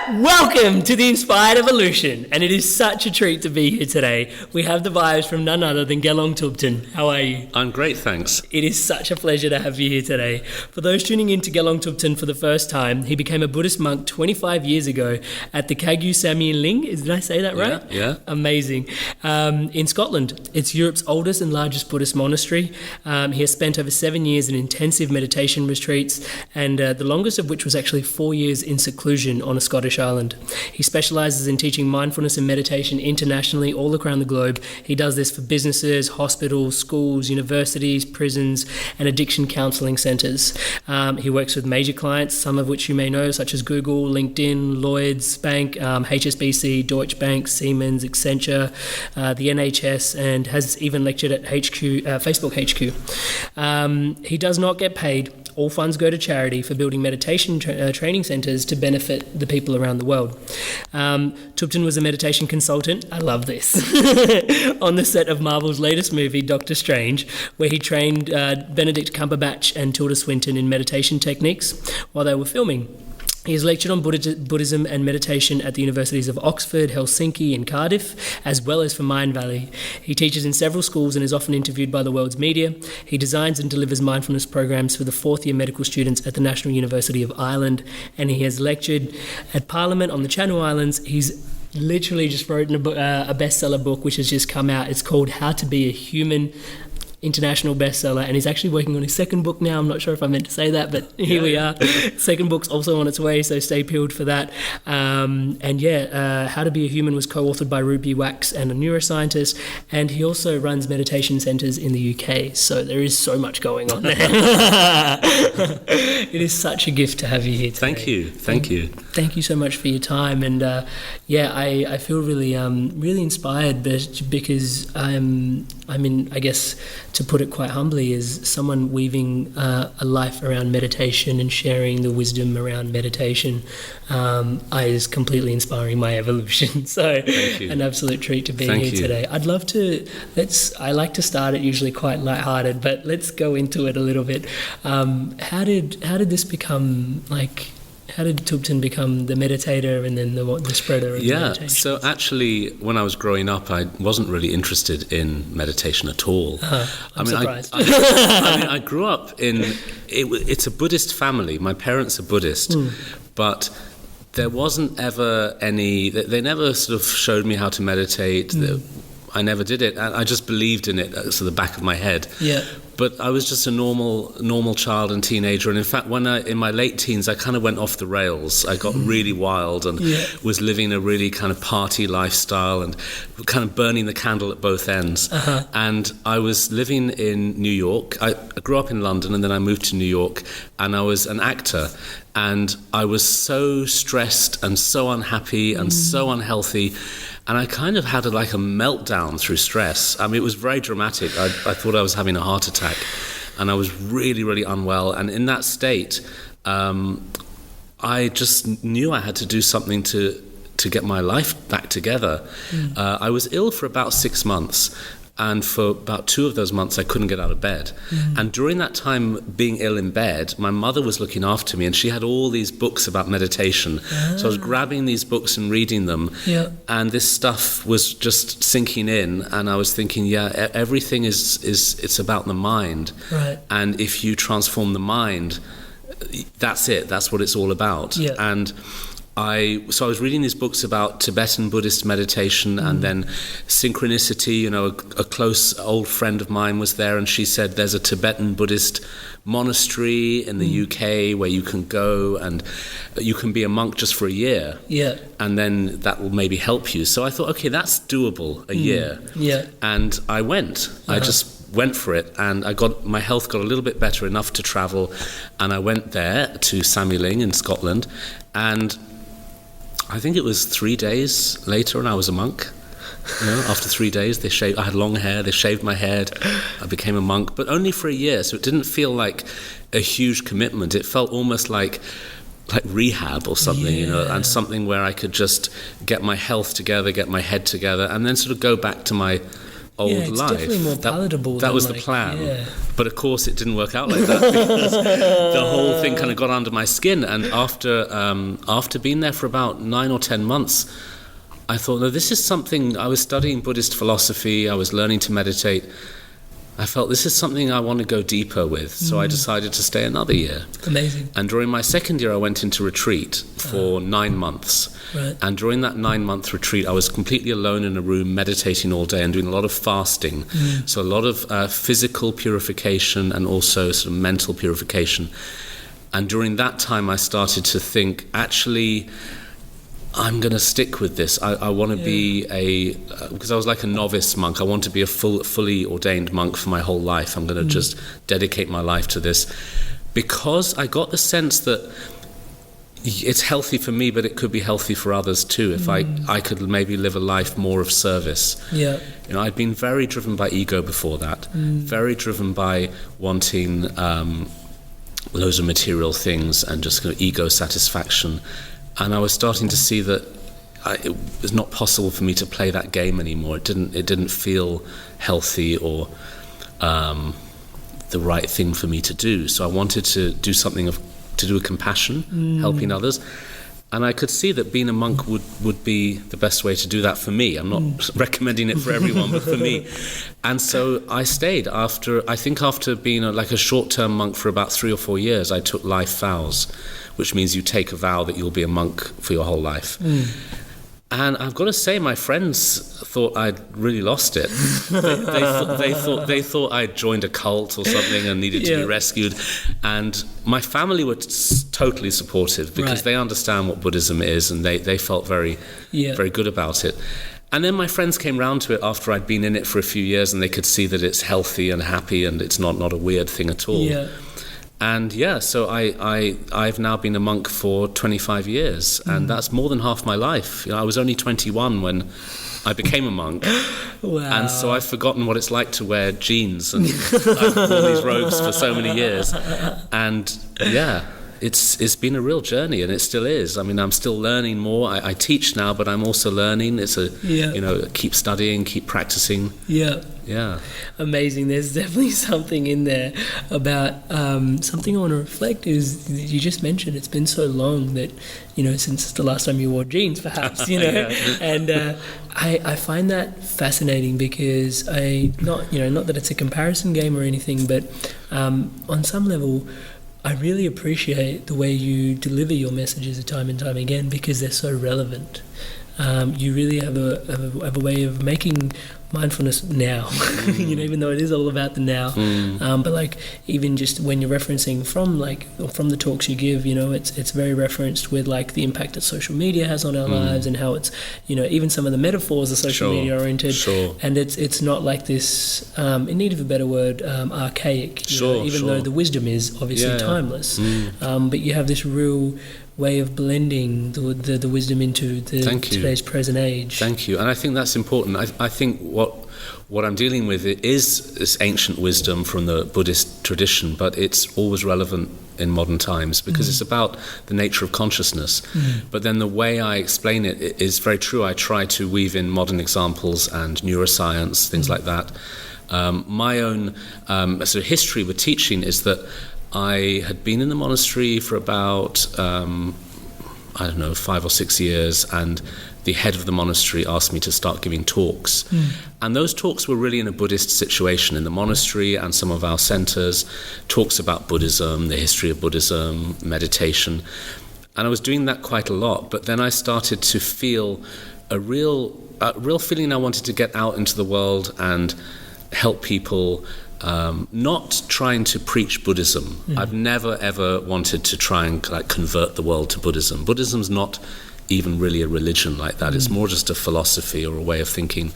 Welcome to the Inspired Evolution, and it is such a treat to be here today. We have the vibes from none other than Gelong Thubten. How are you? I'm great, thanks. It is such a pleasure to have you here today. For those tuning in to Gelong Thubten for the first time, he became a Buddhist monk 25 years ago at the Kagyu Samye Ling. Did I say that right? Yeah. Amazing. In Scotland. It's Europe's oldest and largest Buddhist monastery. He has spent over 7 years in intensive meditation retreats, and the longest of which was actually 4 years in seclusion on a Scottish island. He specializes in teaching mindfulness and meditation internationally all around the globe. He does this for businesses, hospitals, schools, universities, prisons, and addiction counseling centers. He works with major clients, some of which you may know, such as Google, LinkedIn, Lloyds Bank, HSBC, Deutsche Bank, Siemens, Accenture, the NHS, and has even lectured at Facebook HQ. He does not get paid. All funds go to charity for building meditation training centres to benefit the people around the world. Thubten was a meditation consultant, I love this, on the set of Marvel's latest movie, Doctor Strange, where he trained Benedict Cumberbatch and Tilda Swinton in meditation techniques while they were filming. He has lectured on Buddhism and meditation at the universities of Oxford, Helsinki and Cardiff, as well as for Mind Valley. He teaches in several schools and is often interviewed by the world's media. He designs and delivers mindfulness programs for the fourth-year medical students at the National University of Ireland, and he has lectured at Parliament on the Channel Islands. He's literally just written a bestseller book which has just come out. It's called How to Be a Human, international bestseller, and he's actually working on his second book now. I'm not sure if I meant to say that, but here we are. Second book's also on its way, so stay peeled for that. How to Be a Human was co-authored by Ruby Wax and a neuroscientist, and he also runs meditation centres in the UK, so there is so much going on there. It is such a gift to have you here today. Thank you. Thank you so much for your time, and I feel really inspired, because I guess, to put it quite humbly, is someone weaving a life around meditation and sharing the wisdom around meditation is completely inspiring my evolution. So an absolute treat to be here today. I'd love to, I like to start it usually quite lighthearted, but let's go into it a little bit. How did this become, how did Thubten become the meditator and then the spreader of meditation? Yeah, so actually, when I was growing up, I wasn't really interested in meditation at all. I'm surprised. I grew up it's a Buddhist family. My parents are Buddhist, but there wasn't ever any, they never sort of showed me how to meditate. I never did it, and I just believed in it at the back of my head. Yeah. But I was just a normal child and teenager, and in fact, in my late teens, I kind of went off the rails. I got really wild and was living a really kind of party lifestyle and kind of burning the candle at both ends. And I was living in New York. I grew up in London, and then I moved to New York, and I was an actor. And I was so stressed and so unhappy and so unhealthy. And I kind of had a meltdown through stress. I mean, it was very dramatic. I thought I was having a heart attack, and I was really, really unwell. And in that state, I just knew I had to do something to get my life back together. I was ill for about 6 months. And for about 2 of those months, I couldn't get out of bed. And during that time, being ill in bed, my mother was looking after me, and she had all these books about meditation. So I was grabbing these books and reading them, and this stuff was just sinking in. And I was thinking, everything it's about the mind. Right. And if you transform the mind, that's it. That's what it's all about. Yeah. And I was reading these books about Tibetan Buddhist meditation and then synchronicity. A close old friend of mine was there, and she said there's a Tibetan Buddhist monastery in the UK where you can go and you can be a monk just for a year. Yeah. And then that will maybe help you. So I thought, okay, that's doable, a year. Yeah. And I went. I just went for it, and my health got a little bit better enough to travel, and I went there to Samye Ling in Scotland, and I think it was 3 days later, and I was a monk. After 3 days, I had long hair, they shaved my head, I became a monk, but only for a year, so it didn't feel like a huge commitment. It felt almost like rehab or something, and something where I could just get my health together, get my head together, and then sort of go back to my old it's life. Definitely more palatable. That was the plan. But of course, it didn't work out like that because the whole thing kind of got under my skin. And after being there for about 9 or 10 months, I thought, no, this is something. I was studying Buddhist philosophy. I was learning to meditate. I felt this is something I want to go deeper with, so I decided to stay another year. Amazing. And during my second year, I went into retreat for 9 months. Right. And during that 9-month retreat, I was completely alone in a room, meditating all day and doing a lot of fasting. So a lot of physical purification and also sort of mental purification. And during that time, I started to think, actually, I'm going to stick with this. I want to be because I was like a novice monk. I want to be a fully ordained monk for my whole life. I'm going to just dedicate my life to this. Because I got the sense that it's healthy for me, but it could be healthy for others too. If I could maybe live a life more of service. Yeah. You know, I'd been very driven by ego before that. Very driven by wanting loads of material things and just kind of ego satisfaction. And I was starting to see that it was not possible for me to play that game anymore. It didn't feel healthy or the right thing for me to do. So I wanted to do something to do with compassion, helping others. And I could see that being a monk would be the best way to do that for me. I'm not recommending it for everyone, but for me. And so I stayed. After being like a short-term monk for about 3 or 4 years, I took life-vows, which means you take a vow that you'll be a monk for your whole life. And I've got to say, my friends thought I'd really lost it. They thought I'd joined a cult or something and needed to be rescued. And my family were totally supportive because they understand what Buddhism is, and they felt very good about it. And then my friends came round to it after I'd been in it for a few years, and they could see that it's healthy and happy and it's not a weird thing at all. And so I've now been a monk for 25 years, and that's more than half my life. You know, I was only 21 when I became a monk. Wow. And so I've forgotten what it's like to wear jeans, and I've worn these robes for so many years. And it's been a real journey, and it still is. I mean, I'm still learning more. I teach now, but I'm also learning. It's keep studying, keep practicing. Yeah. Amazing. There's definitely something in there about something I want to reflect is you just mentioned it's been so long that, since the last time you wore jeans, perhaps, and I find that fascinating because not that it's a comparison game or anything, but on some level, I really appreciate the way you deliver your messages time and time again because they're so relevant. You really have a way of making mindfulness now, even though it is all about the now. But like even just when you're referencing from the talks you give, it's very referenced with like the impact that social media has on our lives and how it's even some of the metaphors are social media oriented. And it's not like this in need of a better word archaic. Though the wisdom is obviously timeless. But you have this real way of blending the wisdom into today's present age. Thank you. And I think that's important. I think what I'm dealing with is this ancient wisdom from the Buddhist tradition, but it's always relevant in modern times because it's about the nature of consciousness. But then the way I explain it is very true. I try to weave in modern examples and neuroscience, things like that. My own sort of history with teaching is that I had been in the monastery for about, 5 or 6 years, and the head of the monastery asked me to start giving talks. And those talks were really in a Buddhist situation in the monastery and some of our centers, talks about Buddhism, the history of Buddhism, meditation. And I was doing that quite a lot, but then I started to feel a real feeling I wanted to get out into the world and help people. Not trying to preach Buddhism. I've never ever wanted to try and convert the world to Buddhism. Buddhism's not even really a religion like that. It's more just a philosophy or a way of thinking.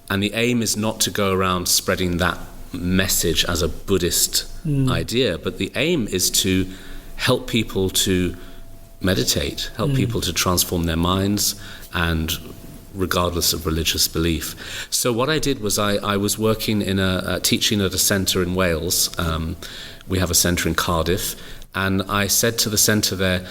And the aim is not to go around spreading that message as a Buddhist idea, but the aim is to help people to meditate, help people to transform their minds and regardless of religious belief. So what I did was I was working in teaching at a centre in Wales. We have a centre in Cardiff, and I said to the centre there,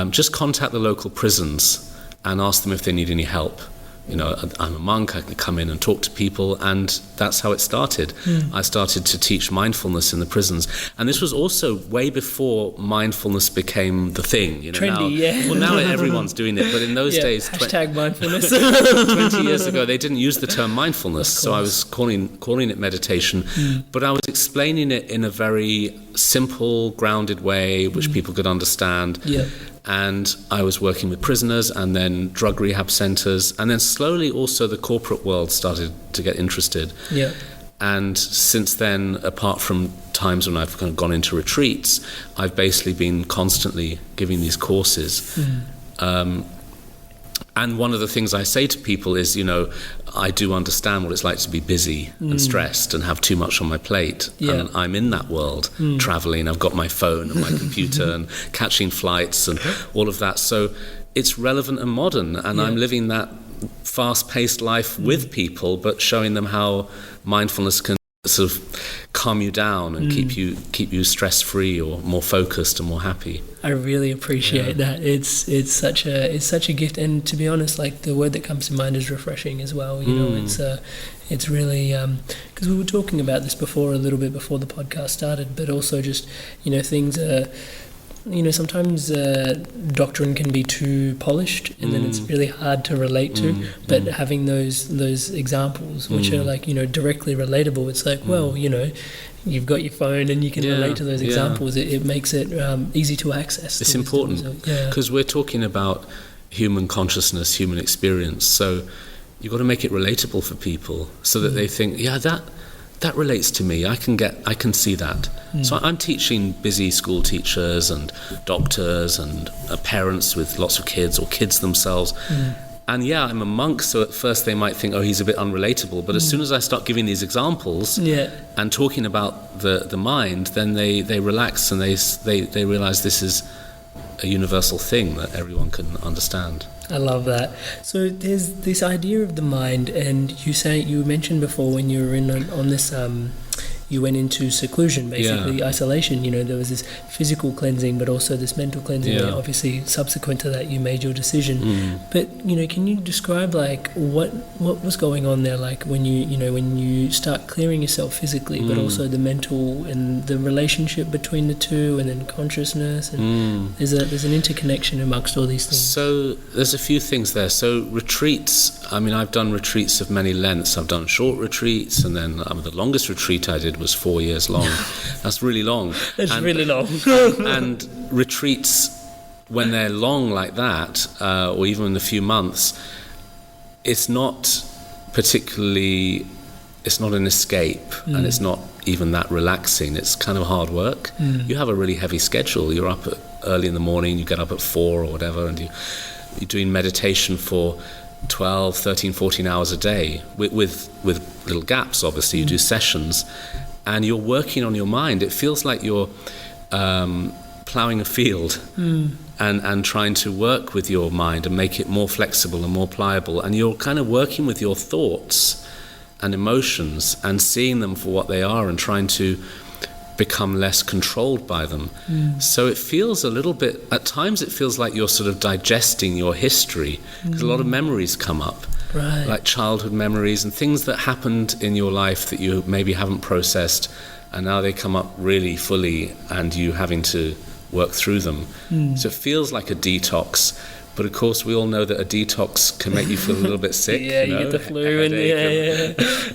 just contact the local prisons and ask them if they need any help, I'm a monk, I can come in and talk to people, and that's how it started. I started to teach mindfulness in the prisons, and this was also way before mindfulness became the thing. Trendy, now everyone's doing it, but in those days, hashtag mindfulness. 20 years ago, they didn't use the term mindfulness, so I was calling it meditation, but I was explaining it in a very simple, grounded way, which people could understand. Yeah. And I was working with prisoners and then drug rehab centres, and then slowly also the corporate world started to get interested. Yeah. And since then, apart from times when I've kind of gone into retreats, I've basically been constantly giving these courses. And one of the things I say to people is, I do understand what it's like to be busy and stressed and have too much on my plate. Yeah. And I'm in that world, traveling. I've got my phone and my computer and catching flights and all of that. So it's relevant and modern. And I'm living that fast-paced life with people, but showing them how mindfulness can sort of calm you down and keep you stress-free or more focused and more happy. I really appreciate that. It's such a gift, and to be honest, like the word that comes to mind is refreshing as well. It's really because we were talking about this before a little bit before the podcast started, but also just things are. Sometimes doctrine can be too polished, and then it's really hard to relate to. But having those examples, which are like directly relatable, it's like, well, you've got your phone and you can relate to those examples. It makes it easy to access. It's important because we're talking about human consciousness, human experience. So you've got to make it relatable for people, so that they think, that relates to me. I can see that. So I'm teaching busy school teachers and doctors and parents with lots of kids or kids themselves. And I'm a monk, so at first they might think, he's a bit unrelatable. But as soon as I start giving these examples and talking about the mind, then they relax and they realize this is a universal thing that everyone can understand. I love that. So there's this idea of the mind, and you mentioned before when you were on this you went into seclusion, basically isolation. There was this physical cleansing, but also this mental cleansing. Yeah. Obviously, subsequent to that, you made your decision. But can you describe like what was going on there? Like when you start clearing yourself physically, but also the mental and the relationship between the two, and then consciousness. And there's an interconnection amongst all these things. So there's a few things there. So retreats. I mean, I've done retreats of many lengths. I've done short retreats, and then the longest retreat I did was 4 years long. That's really long. Really long. And retreats, when they're long like that, or even a few months, it's not an escape, and it's not even that relaxing. It's kind of hard work. You have a really heavy schedule. You're up early in the morning, you get up at 4 or whatever, and you're doing meditation for 12, 13, 14 hours a day with little gaps. Obviously you do sessions, and you're working on your mind. It feels like you're ploughing a field and trying to work with your mind and make it more flexible and more pliable, and you're kind of working with your thoughts and emotions and seeing them for what they are and trying to become less controlled by them. So it feels a little bit, at times it feels like you're sort of digesting your history, because a lot of memories come up, like childhood memories and things that happened in your life that you maybe haven't processed, and now they come up really fully and you having to work through them. So it feels like a detox. But of course, we all know that a detox can make you feel a little bit sick. You get the flu and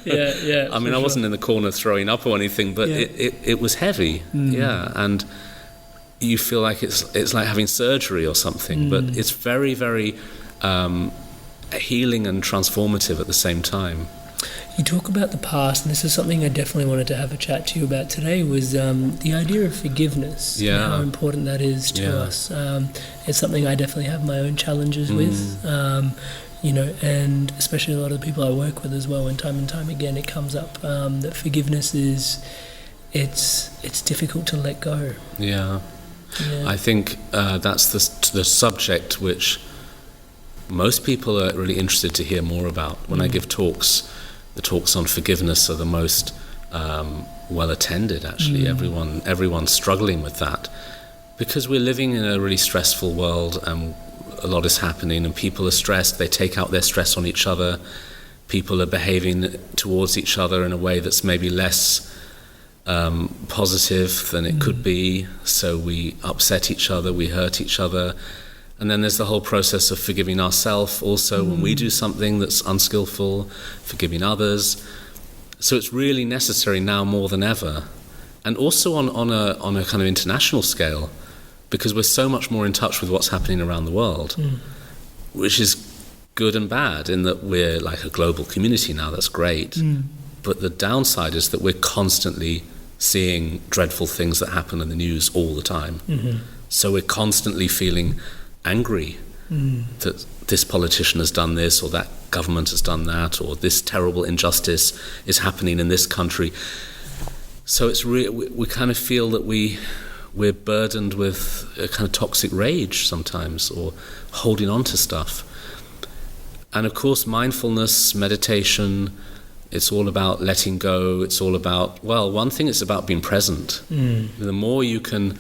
yeah. I mean, I wasn't in the corner throwing up or anything, but it was heavy. And you feel like it's like having surgery or something. But it's very, very healing and transformative at the same time. You talk about the past, and this is something I definitely wanted to have a chat to you about today, was the idea of forgiveness, and how important that is to us. It's something I definitely have my own challenges with, and especially a lot of the people I work with as well, and time again it comes up that forgiveness it's difficult to let go. I think that's the subject which most people are really interested to hear more about. When I give talks, the talks on forgiveness are the most well attended, actually. Everyone's struggling with that, because we're living in a really stressful world, and a lot is happening and people are stressed, they take out their stress on each other. People are behaving towards each other in a way that's maybe less positive than it could be. So we upset each other, we hurt each other. And then there's the whole process of forgiving ourselves also when we do something that's unskillful, forgiving others. So it's really necessary now more than ever. And also on a kind of international scale, because we're so much more in touch with what's happening around the world, which is good and bad in that we're like a global community now, that's great. But the downside is that we're constantly seeing dreadful things that happen in the news all the time. So we're constantly feeling angry that this politician has done this, or that government has done that, or this terrible injustice is happening in this country. So it's we kind of feel that we're burdened with a kind of toxic rage sometimes, or holding on to stuff. And of course, mindfulness, meditation, it's all about letting go. It's all about, well, one thing, it's about being present. The more you can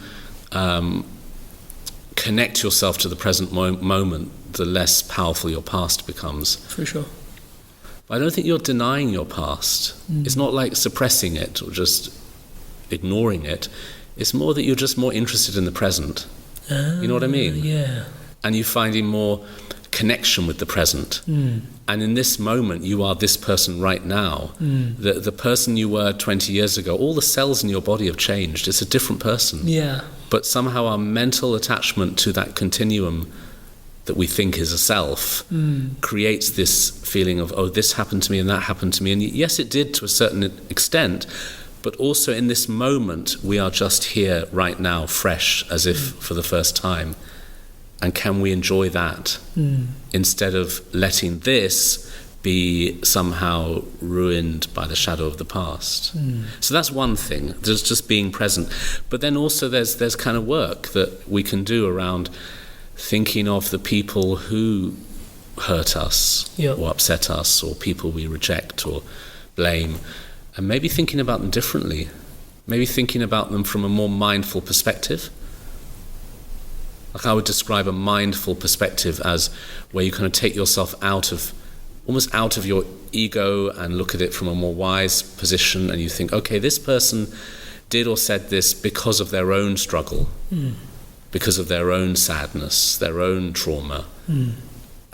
connect yourself to the present moment, the less powerful your past becomes. For sure. But I don't think you're denying your past. It's not like suppressing it or just ignoring it. It's more that you're just more interested in the present. You know what I mean? Yeah. And you're finding more connection with the present. And in this moment, you are this person right now. The person you were 20 years ago, all the cells in your body have changed. It's a different person. Yeah. But somehow our mental attachment to that continuum that we think is a self creates this feeling of, oh, this happened to me and that happened to me. And yes, it did to a certain extent, but also in this moment, we are just here right now, fresh, as if for the first time. And can we enjoy that instead of letting this be somehow ruined by the shadow of the past? So that's one thing, just being present. But then also there's kind of work that we can do around thinking of the people who hurt us or upset us, or people we reject or blame, and maybe thinking about them differently, maybe thinking about them from a more mindful perspective. Like I would describe a mindful perspective as where you kind of take yourself almost out of your ego and look at it from a more wise position, and you think, okay, this person did or said this because of their own struggle, because of their own sadness, their own trauma,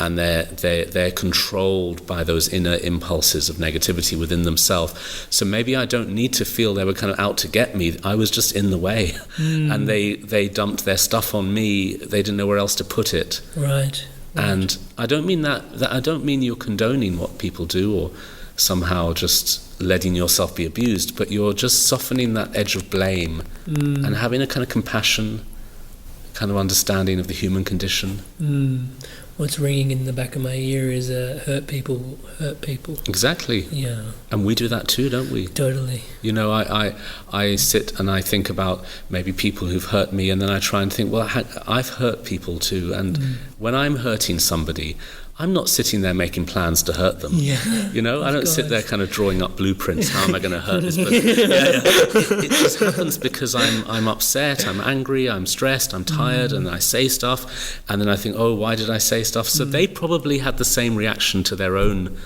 and they're controlled by those inner impulses of negativity within themselves. So maybe I don't need to feel they were kind of out to get me. I was just in the way, and they dumped their stuff on me. They didn't know where else to put it. Right. And I don't mean that I don't mean you're condoning what people do or somehow just letting yourself be abused, but you're just softening that edge of blame and having a kind of compassion, kind of understanding of the human condition. What's ringing in the back of my ear is hurt people hurt people. Exactly. Yeah. And we do that too, don't we? Totally. You know, I sit and I think about maybe people who've hurt me, and then I try and think, well, I've hurt people too. And when I'm hurting somebody, I'm not sitting there making plans to hurt them. Yeah. You know, I don't sit there kind of drawing up blueprints. How am I going to hurt this person? It just happens because I'm upset, I'm angry, I'm stressed, I'm tired, and I say stuff, and then I think, oh, why did I say stuff? So they probably had the same reaction to their own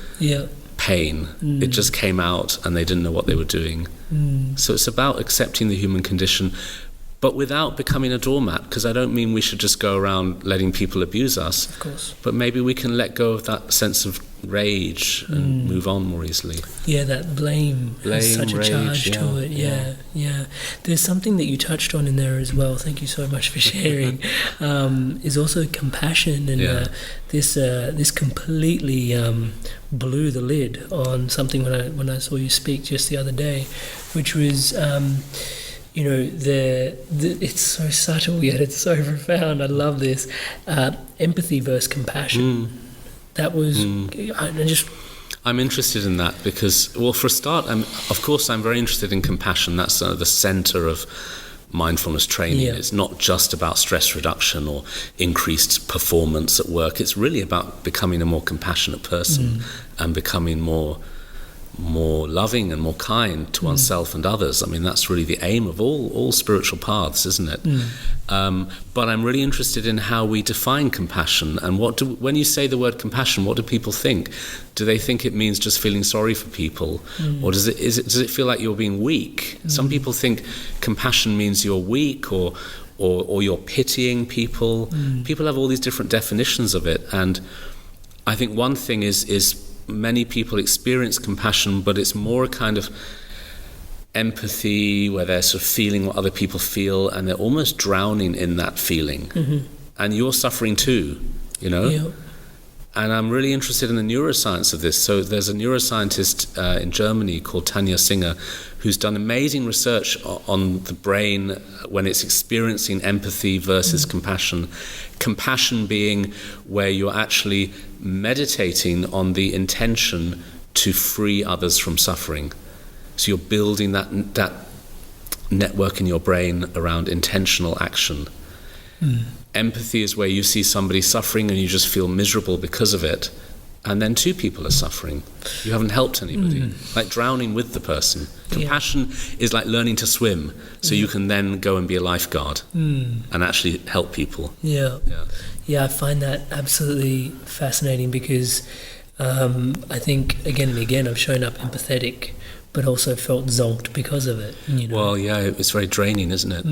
pain. It just came out, and they didn't know what they were doing. So it's about accepting the human condition, but without becoming a doormat, because I don't mean we should just go around letting people abuse us. Of course. But maybe we can let go of that sense of rage and move on more easily. Yeah, that blame has such rage, a charge to it. Yeah. There's something that you touched on in there as well. Thank you so much for sharing. Is also compassion, and this completely blew the lid on something when I saw you speak just the other day, which was. You know, it's so subtle yet it's so profound. I love this. Empathy versus compassion. That was, I'm interested in that because, well, for a start, I'm very interested in compassion. That's the center of mindfulness training. Yeah. It's not just about stress reduction or increased performance at work. It's really about becoming a more compassionate person and becoming more more loving and more kind to oneself and others. I mean, that's really the aim of all spiritual paths, isn't it? But I'm really interested in how we define compassion, and when you say the word compassion, what do people think? Do they think it means just feeling sorry for people, or does it feel like you're being weak? Some people think compassion means you're weak, or you're pitying people. People have all these different definitions of it, and I think one thing is many people experience compassion, but it's more a kind of empathy where they're sort of feeling what other people feel, and they're almost drowning in that feeling. And you're suffering too, you know? Yeah. And I'm really interested in the neuroscience of this. So there's a neuroscientist in Germany called Tanja Singer who's done amazing research on the brain when it's experiencing empathy versus compassion. Compassion being where you're actually meditating on the intention to free others from suffering. So you're building that network in your brain around intentional action. Empathy is where you see somebody suffering and you just feel miserable because of it, and then two people are suffering. You haven't helped anybody. Like drowning with the person. Compassion is like learning to swim, so you can then go and be a lifeguard and actually help people. Yeah, I find that absolutely fascinating because I think again and again I've shown up empathetic, but also felt zonked because of it. You know? Well, yeah, it's very draining, isn't it?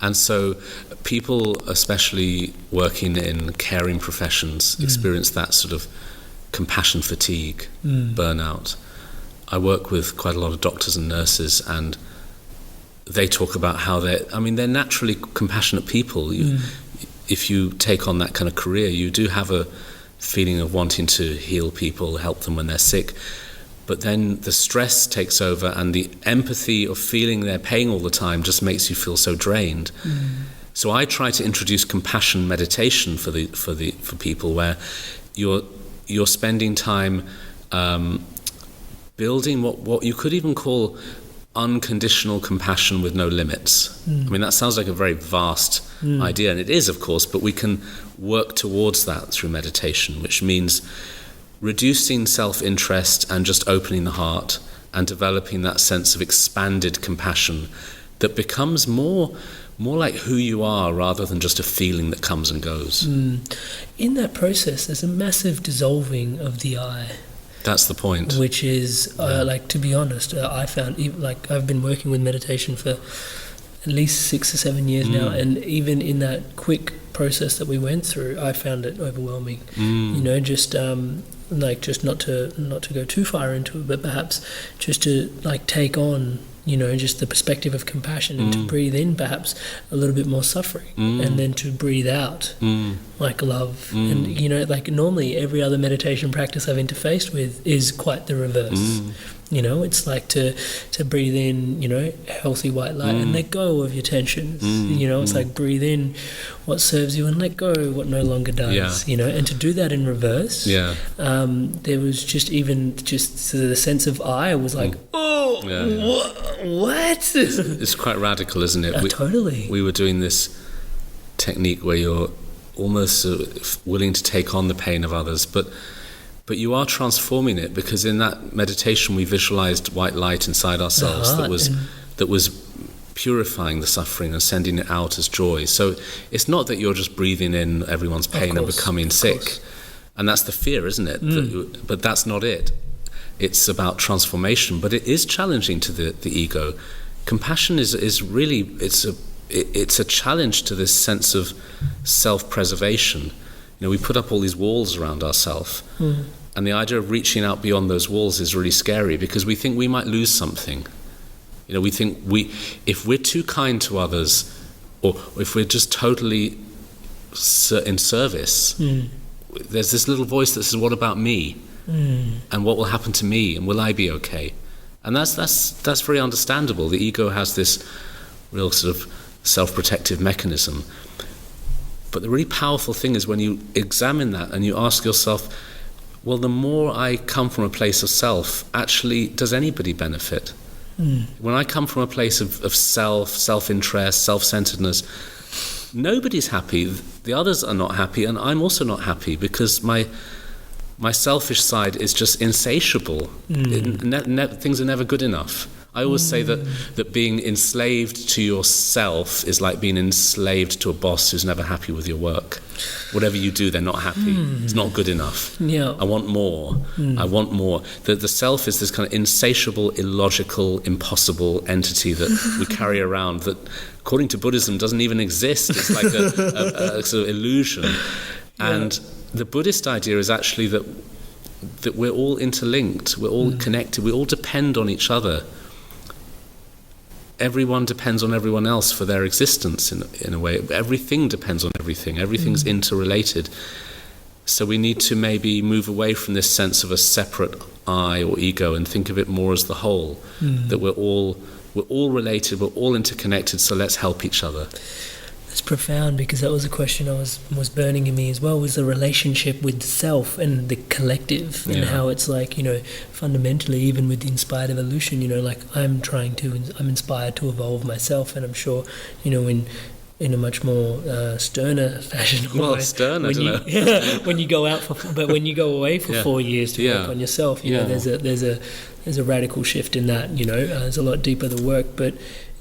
And so people, especially working in caring professions, experience that sort of compassion fatigue, burnout. I work with quite a lot of doctors and nurses, and they talk about how they're naturally compassionate people. If you take on that kind of career, you do have a feeling of wanting to heal people, help them when they're sick. But then the stress takes over, and the empathy of feeling their pain all the time just makes you feel so drained. So I try to introduce compassion meditation for people, where you're spending time building what you could even call unconditional compassion with no limits. I mean, that sounds like a very vast idea, and it is, of course, but we can work towards that through meditation, which means reducing self-interest and just opening the heart and developing that sense of expanded compassion that becomes more like who you are rather than just a feeling that comes and goes. In that process, there's a massive dissolving of the I. That's the point. Which is, to be honest, I found, I've been working with meditation for at least 6 or 7 years now, and even in that quick process that we went through, I found it overwhelming. You know, just not to go too far into it, but perhaps just to take on, you know, just the perspective of compassion, and to breathe in perhaps a little bit more suffering, and then to breathe out like love. And, you know, normally every other meditation practice I've interfaced with is quite the reverse. You know, it's like to breathe in, you know, healthy white light and let go of your tensions. You know, it's like breathe in what serves you and let go what no longer does. You know, and to do that in reverse. There was just the sense of I was like, what? It's quite radical, isn't it? Totally. We were doing this technique where you're almost willing to take on the pain of others, but you are transforming it, because in that meditation we visualized white light inside ourselves that was purifying the suffering and sending it out as joy. So it's not that you're just breathing in everyone's pain and becoming sick. And that's the fear, isn't it? But that's not it. It's about transformation, but it is challenging to the ego. Compassion is really, it's a challenge to this sense of self-preservation. You know, we put up all these walls around ourselves, and the idea of reaching out beyond those walls is really scary, because we think we might lose something. You know, we think if we're too kind to others, or if we're just totally in service, there's this little voice that says, "What about me? And what will happen to me? And will I be okay?" And that's very understandable. The ego has this real sort of self-protective mechanism. But the really powerful thing is when you examine that and you ask yourself, well, the more I come from a place of self, actually, does anybody benefit? When I come from a place of self-interest, self-centeredness, nobody's happy. The others are not happy, and I'm also not happy, because my my selfish side is just insatiable. Things are never good enough. I always say that being enslaved to yourself is like being enslaved to a boss who's never happy with your work. Whatever you do, they're not happy. It's not good enough. Yeah. I want more. I want more. The self is this kind of insatiable, illogical, impossible entity that we carry around that, according to Buddhism, doesn't even exist. It's like a sort of illusion. And the Buddhist idea is actually that we're all interlinked, we're all connected, we all depend on each other. Everyone depends on everyone else for their existence in a way. Everything depends on everything. Everything's interrelated. So we need to maybe move away from this sense of a separate I or ego and think of it more as the whole. That we're all related, we're all interconnected, so let's help each other. It's profound, because that was a question I was burning in me as well, was the relationship with the self and the collective, and how it's like, fundamentally, even with the inspired evolution, like I'm inspired to evolve myself, and I'm sure, in a much more sterner fashion. Well, stern, I don't know. When you go out but when you go away for 4 years to work on yourself, there's a radical shift in that. There's a lot deeper the work, but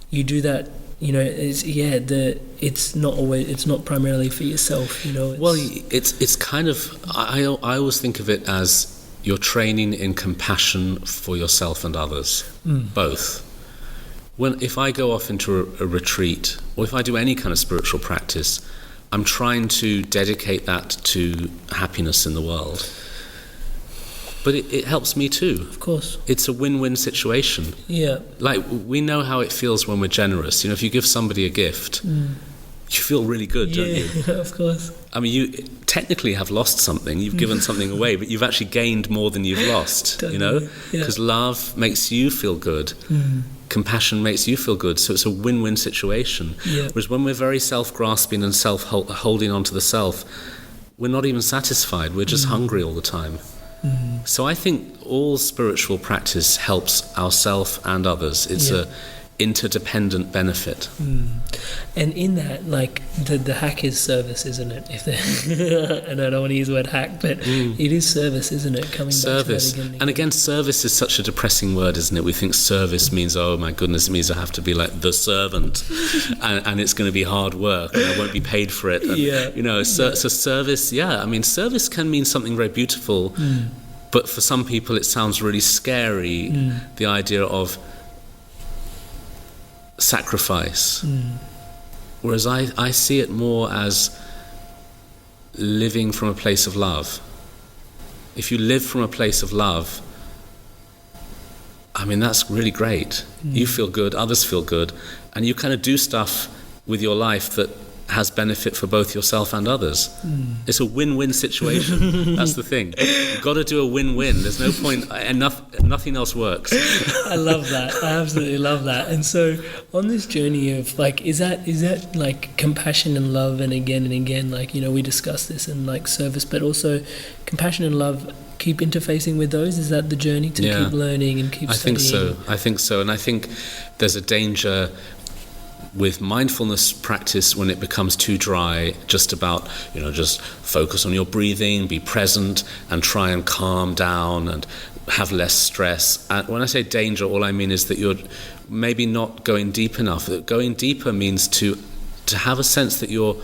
you do that. It's not primarily for yourself. It's kind of. I always think of it as you're training in compassion for yourself and others, both. If I go off into a retreat, or if I do any kind of spiritual practice, I'm trying to dedicate that to happiness in the world. But it helps me too. Of course. It's a win-win situation. Yeah. Like, we know how it feels when we're generous. If you give somebody a gift, you feel really good, don't you? Yeah, of course. I mean, you technically have lost something. You've given something away, but you've actually gained more than you've lost, Totally. Because love makes you feel good. Compassion makes you feel good, so it's a win-win situation. Yeah. Whereas when we're very self-grasping and holding on to the self, we're not even satisfied. We're just hungry all the time. So I think all spiritual practice helps ourselves and others. It's a interdependent benefit. And in that, like, the hack is service, isn't it? And I don't want to use the word hack, but it is service, isn't it? Coming service. Back to that again. And again, service is such a depressing word, isn't it? We think service means, oh my goodness, it means I have to be like the servant, and it's going to be hard work, and I won't be paid for it. And, so service, service can mean something very beautiful, but for some people it sounds really scary, the idea of sacrifice. Whereas I see it more as living from a place of love. If you live from a place of love, I mean, that's really great. You feel good, others feel good, and you kind of do stuff with your life that has benefit for both yourself and others. It's a win-win situation. That's the thing. You've got to do a win-win. There's no point, and nothing else works. I love that. I absolutely love that. And so on this journey of, like, is that like compassion and love, and again, like, we discuss this in like service, but also compassion and love keep interfacing with those? Is that the journey to keep learning and keep studying? I think so. And I think there's a danger with mindfulness practice when it becomes too dry, just about, just focus on your breathing, be present, and try and calm down and have less stress. And when I say danger, all I mean is that you're maybe not going deep enough. Going deeper means to have a sense that you're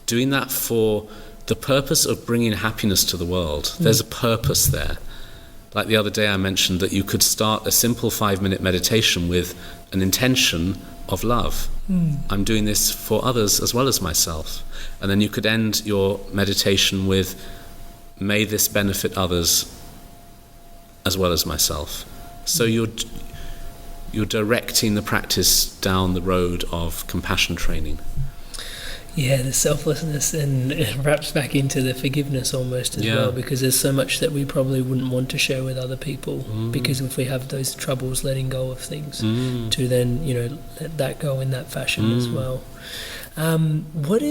doing that for the purpose of bringing happiness to the world. There's a purpose there. Like the other day I mentioned that you could start a simple 5-minute meditation with an intention of love. I'm doing this for others as well as myself. And then you could end your meditation with, may this benefit others as well as myself. So you're directing the practice down the road of compassion training. Yeah, the selflessness, and perhaps back into the forgiveness almost as well, because there's so much that we probably wouldn't want to share with other people, because if we have those troubles letting go of things, to then, let that go in that fashion as well. What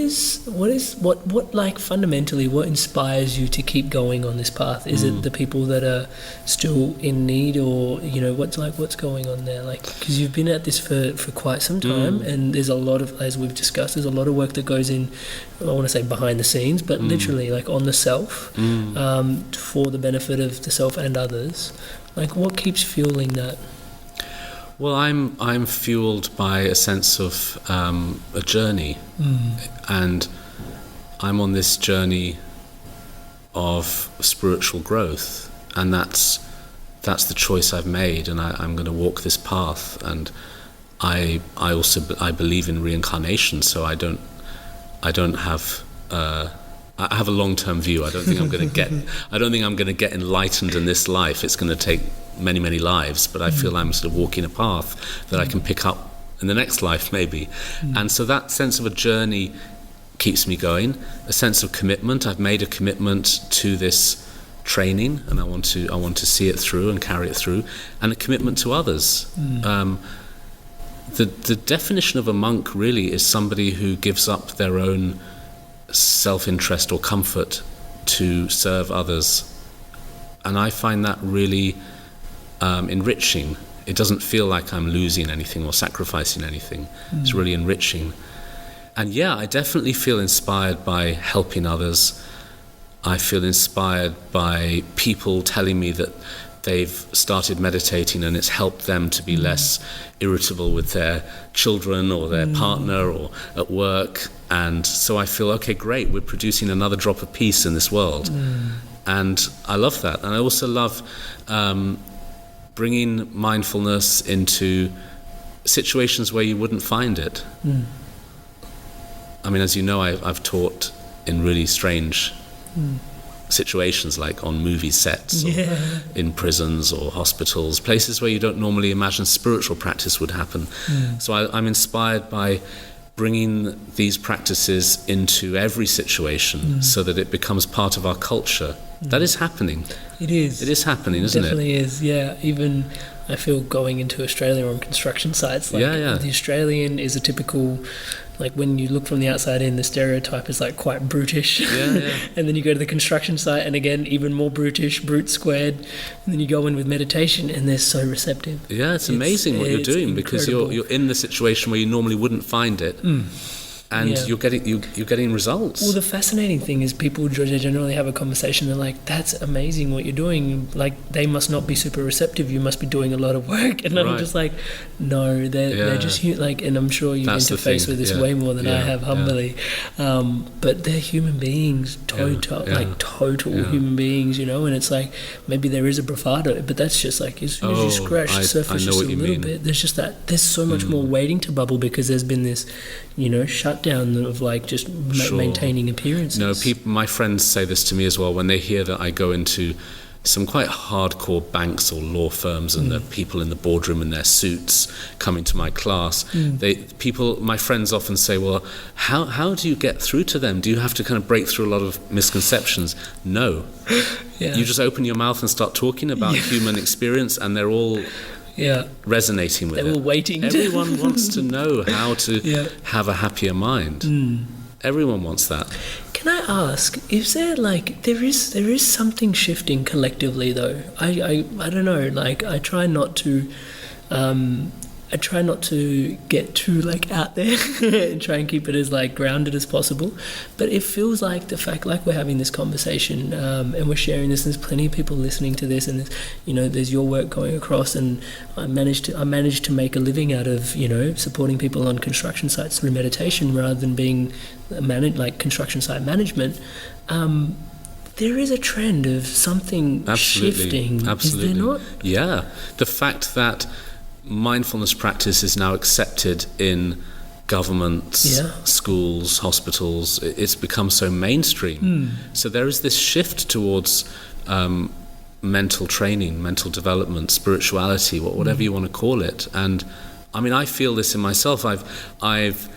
like fundamentally, what inspires you to keep going on this path? Is it the people that are still in need, or what's going on there? Like, because you've been at this for quite some time, and there's a lot of, as we've discussed, there's a lot of work that goes in. I want to say behind the scenes, but literally like on the self, for the benefit of the self and others. Like, what keeps fueling that? Well, I'm fueled by a sense of a journey, and I'm on this journey of spiritual growth, and that's the choice I've made, and I'm going to walk this path. And I believe in reincarnation, so I have a long-term view. I don't think I'm going to get enlightened in this life. It's going to take many, many lives, but I feel I'm sort of walking a path that I can pick up in the next life, maybe. And so that sense of a journey keeps me going. A sense of commitment. I've made a commitment to this training, and I want to see it through and carry it through, and a commitment to others. The definition of a monk really is somebody who gives up their own self-interest or comfort to serve others, and I find that really enriching. It doesn't feel like I'm losing anything or sacrificing anything. It's really enriching. And yeah, I definitely feel inspired by helping others. I feel inspired by people telling me that they've started meditating and it's helped them to be less irritable with their children or their partner or at work. And so I feel, okay, great, we're producing another drop of peace in this world. And I love that. And I also love bringing mindfulness into situations where you wouldn't find it. I mean, as you know, I've taught in really strange situations, like on movie sets, or in prisons or hospitals, places where you don't normally imagine spiritual practice would happen. So I'm inspired by bringing these practices into every situation so that it becomes part of our culture. That is happening. It is happening, isn't it? Definitely is, yeah. Even I feel going into Australia on construction sites, like the Australian is a typical, like when you look from the outside in, the stereotype is like quite brutish. And then you go to the construction site and again, even more brutish, brute squared. And then you go in with meditation and they're so receptive. Yeah, it's amazing what you're doing, because you're in the situation where you normally wouldn't find it. And you're getting results. Well, the fascinating thing is people generally have a conversation. They're like, "That's amazing what you're doing. Like, they must not be super receptive. You must be doing a lot of work." And I'm just like, "No, they're just like." And I'm sure you've interfaced with this way more than I have, humbly. But they're human beings, total human beings, And it's like maybe there is a bravado, but that's just like as soon as you scratch the surface just a little bit, there's just that. There's so much more waiting to bubble because there's been this, shutdown of like just maintaining appearances. No, my friends say this to me as well when they hear that I go into some quite hardcore banks or law firms and the people in the boardroom in their suits coming to my class. My friends often say, "Well, how do you get through to them? Do you have to kind of break through a lot of misconceptions?" No. You just open your mouth and start talking about human experience, and they're all resonating with it. They were waiting. Everyone wants to know how to have a happier mind. Everyone wants that. Can I ask, is there like there is something shifting collectively though? I don't know. Like I try not to get too like out there and try and keep it as like grounded as possible, but it feels like the fact like we're having this conversation and we're sharing this, and there's plenty of people listening to this, and there's your work going across, and I managed to make a living out of supporting people on construction sites through meditation rather than being like construction site management. There is a trend of something shifting. Absolutely. Is there not? Yeah, the fact that mindfulness practice is now accepted in governments, schools, hospitals. It's become so mainstream. So there is this shift towards mental training, mental development, spirituality, whatever you want to call it. And I mean, I feel this in myself. I've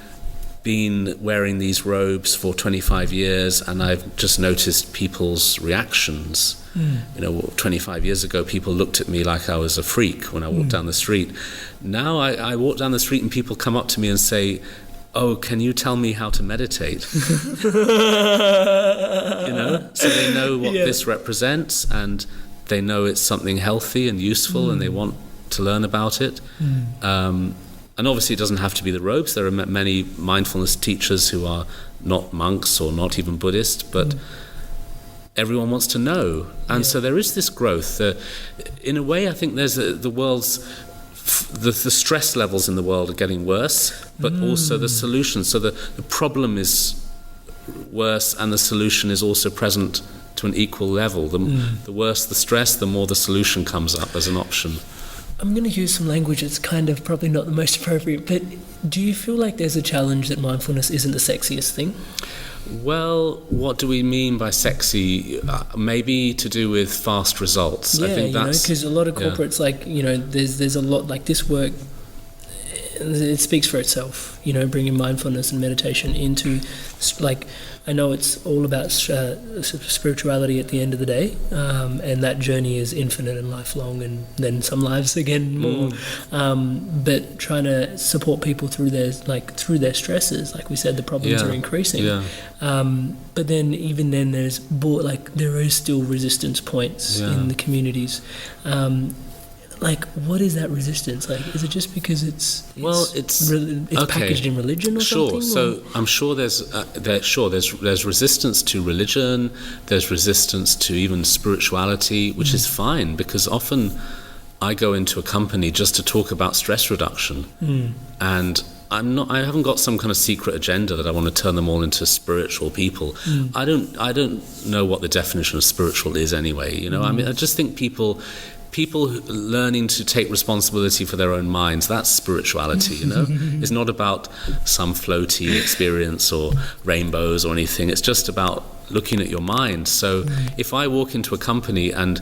been wearing these robes for 25 years, and I've just noticed people's reactions. 25 years ago, people looked at me like I was a freak when I walked down the street. Now I walk down the street and people come up to me and say, oh, can you tell me how to meditate? So they know what this represents, and they know it's something healthy and useful, and they want to learn about it. And obviously it doesn't have to be the robes. There are many mindfulness teachers who are not monks or not even Buddhist, but everyone wants to know. And so there is this growth. In a way, I think there's the world's... The stress levels in the world are getting worse, but also the solution. So the problem is worse, and the solution is also present to an equal level. The worse the stress, the more the solution comes up as an option. I'm going to use some language that's kind of probably not the most appropriate, but do you feel like there's a challenge that mindfulness isn't the sexiest thing? Well, what do we mean by sexy? Maybe to do with fast results. Yeah, I think that's because a lot of corporates, there's a lot, like this work, it speaks for itself, bringing mindfulness and meditation into, I know it's all about spirituality at the end of the day, and that journey is infinite and lifelong, and then some lives again more. But trying to support people through their stresses, like we said, the problems are increasing. Yeah. But then even then, there is still resistance points in the communities. What is that resistance? Is it just because it's packaged in religion or something? Sure. So I'm sure there's resistance to religion. There's resistance to even spirituality, which is fine, because often I go into a company just to talk about stress reduction, and I haven't got some kind of secret agenda that I want to turn them all into spiritual people. I don't know what the definition of spiritual is anyway. I just think people learning to take responsibility for their own minds, that's spirituality. It's not about some floaty experience or rainbows or anything. It's just about looking at your mind. So if I walk into a company and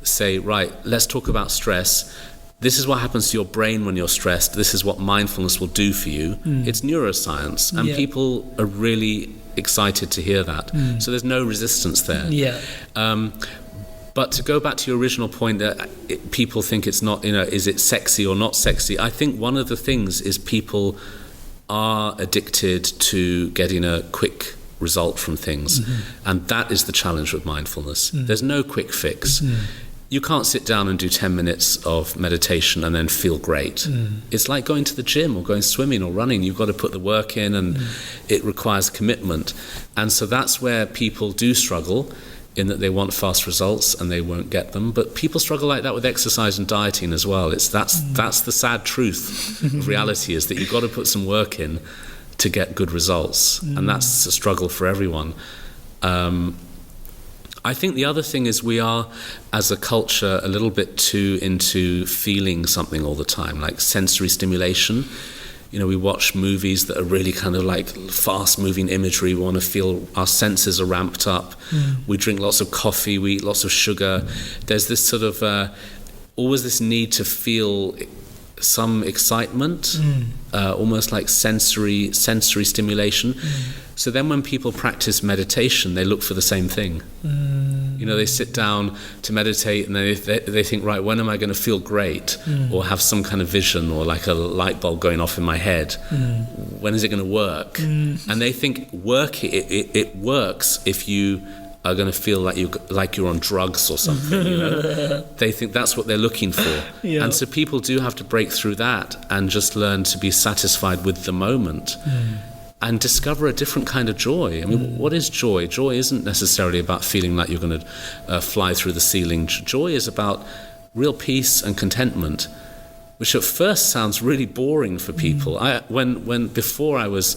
say, right, let's talk about stress, this is what happens to your brain when you're stressed, this is what mindfulness will do for you, it's neuroscience, and people are really excited to hear that. So there's no resistance there. But to go back to your original point that people think it's not, is it sexy or not sexy? I think one of the things is people are addicted to getting a quick result from things. And that is the challenge with mindfulness. There's no quick fix. You can't sit down and do 10 minutes of meditation and then feel great. It's like going to the gym or going swimming or running. You've got to put the work in, and it requires commitment. And so that's where people do struggle, in that they want fast results and they won't get them. But people struggle like that with exercise and dieting as well. That's the sad truth of reality, is that you've got to put some work in to get good results. And that's a struggle for everyone. I think the other thing is we are, as a culture, a little bit too into feeling something all the time, like sensory stimulation. We watch movies that are really kind of like fast-moving imagery. We want to feel our senses are ramped up. We drink lots of coffee. We eat lots of sugar. There's this sort of always this need to feel some excitement, almost like sensory stimulation. So then when people practice meditation, they look for the same thing. They sit down to meditate and they think, right, when am I going to feel great, or have some kind of vision, or like a light bulb going off in my head? When is it going to work? And they think it works if you are going to feel like you're on drugs or something. They think that's what they're looking for. And so people do have to break through that and just learn to be satisfied with the moment. And discover a different kind of joy. I mean, what is joy? Joy isn't necessarily about feeling like you're going to fly through the ceiling. Joy is about real peace and contentment, which at first sounds really boring for people. Before I was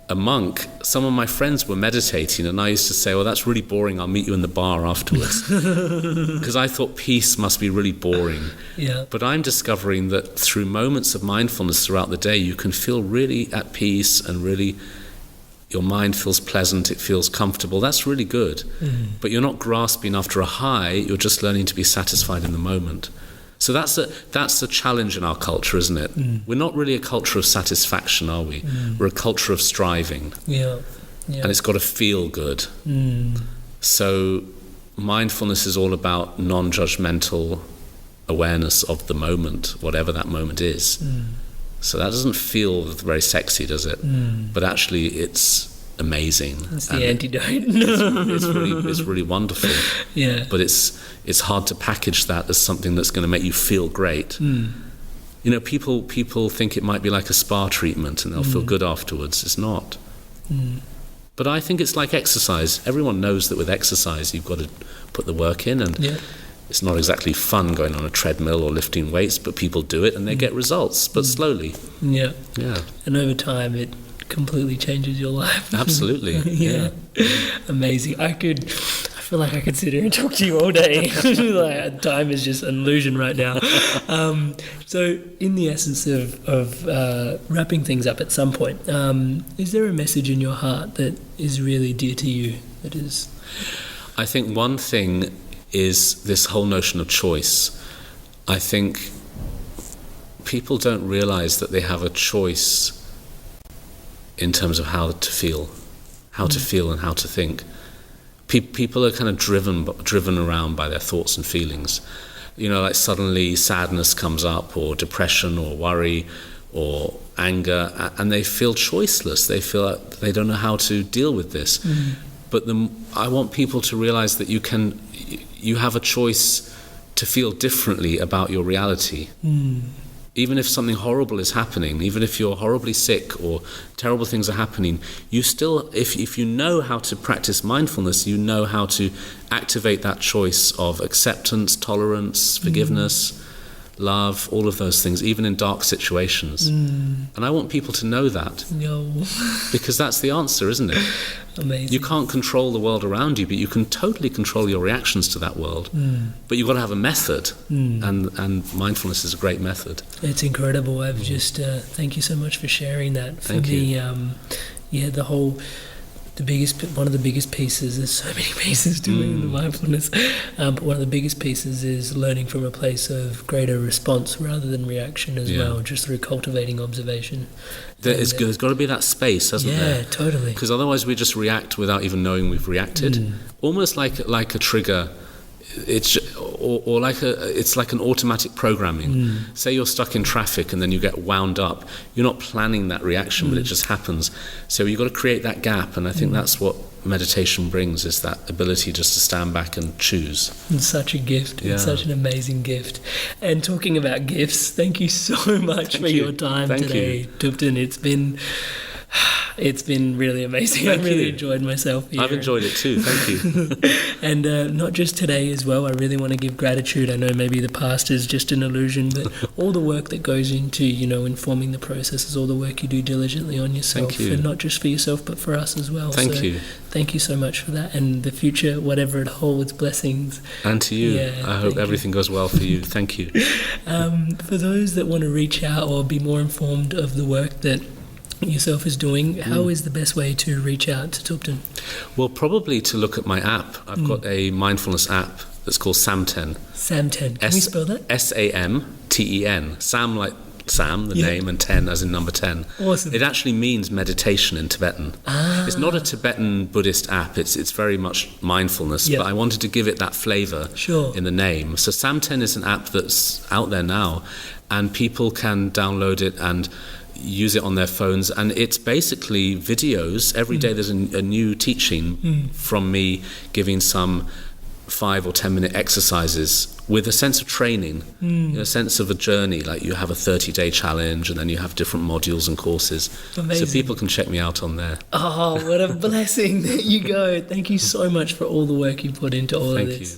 a monk, some of my friends were meditating, and I used to say, well, that's really boring, I'll meet you in the bar afterwards. Because I thought peace must be really boring. But I'm discovering that through moments of mindfulness throughout the day, you can feel really at peace, and really your mind feels pleasant, it feels comfortable. That's really good. But you're not grasping after a high, you're just learning to be satisfied in the moment. So that's a challenge in our culture, isn't it? We're not really a culture of satisfaction, are we? We're a culture of striving. And it's got to feel good. So mindfulness is all about non-judgmental awareness of the moment, whatever that moment is. So that doesn't feel very sexy, does it? But actually it's amazing. It's the antidote. It's really wonderful. Yeah. But it's hard to package that as something that's going to make you feel great. People think it might be like a spa treatment and they'll feel good afterwards. It's not. But I think it's like exercise. Everyone knows that with exercise you've got to put the work in, and it's not exactly fun going on a treadmill or lifting weights, but people do it and they get results, but slowly. Yeah. Yeah. And over time it completely changes your life. Absolutely. Yeah. Amazing. I feel like I could sit here and talk to you all day. Like, time is just an illusion right now. So in the essence of wrapping things up at some point, is there a message in your heart that is really dear to you? That is, I think one thing is this whole notion of choice. I think people don't realize that they have a choice in terms of how to feel and how to think. People are kind of driven around by their thoughts and feelings. Like suddenly sadness comes up, or depression, or worry, or anger, and they feel choiceless. They feel like they don't know how to deal with this. But I want people to realize that you have a choice to feel differently about your reality. Even if something horrible is happening, even if you're horribly sick or terrible things are happening, you still, if you know how to practice mindfulness, you know how to activate that choice of acceptance, tolerance, forgiveness, love, all of those things, even in dark situations. And I want people to know that. Because that's the answer, isn't it? Amazing. You can't control the world around you, but you can totally control your reactions to that world. But you've got to have a method, and mindfulness is a great method. It's incredible. I've just thank you so much for sharing that. Thank you. One of the biggest pieces, there's so many pieces to it in the mindfulness, but one of the biggest pieces is learning from a place of greater response rather than reaction as well, just through cultivating observation. There's got to be that space, hasn't there? Yeah, totally. Because otherwise we just react without even knowing we've reacted. Almost like a trigger. It's like an automatic programming. Say you're stuck in traffic and then you get wound up. You're not planning that reaction, but it just happens. So you've got to create that gap, and I think that's what meditation brings, is that ability just to stand back and choose. It's such a gift. It's such an amazing gift. And talking about gifts, thank you so much for your time today, Thubten. It's been really amazing. I've really enjoyed myself here. I've enjoyed it too. Thank you. And not just today as well. I really want to give gratitude. I know maybe the past is just an illusion, but all the work that goes into, informing the processes, all the work you do diligently on yourself, and not just for yourself, but for us as well. Thank you. Thank you so much for that. And the future, whatever it holds, blessings. And to you. I hope everything goes well for you. Thank you. For those that want to reach out or be more informed of the work that yourself is doing, how is the best way to reach out to Thubten? Well, probably to look at my app. I've got a mindfulness app that's called Samten. Samten. Can we spell that? Samten. Sam like Sam, the name, and 10 as in number 10. Awesome. It actually means meditation in Tibetan. It's not a Tibetan Buddhist app. It's very much mindfulness, but I wanted to give it that flavor in the name. So Samten is an app that's out there now, and people can download it and use it on their phones, and it's basically videos. Every day there's a new teaching from me, giving some 5 or 10 minute exercises with a sense of training, a sense of a journey. Like you have a 30-day challenge, and then you have different modules and courses. Amazing. So people can check me out on there. Oh, what a blessing. There you go. Thank you so much for all the work you put into all of this. Thank you.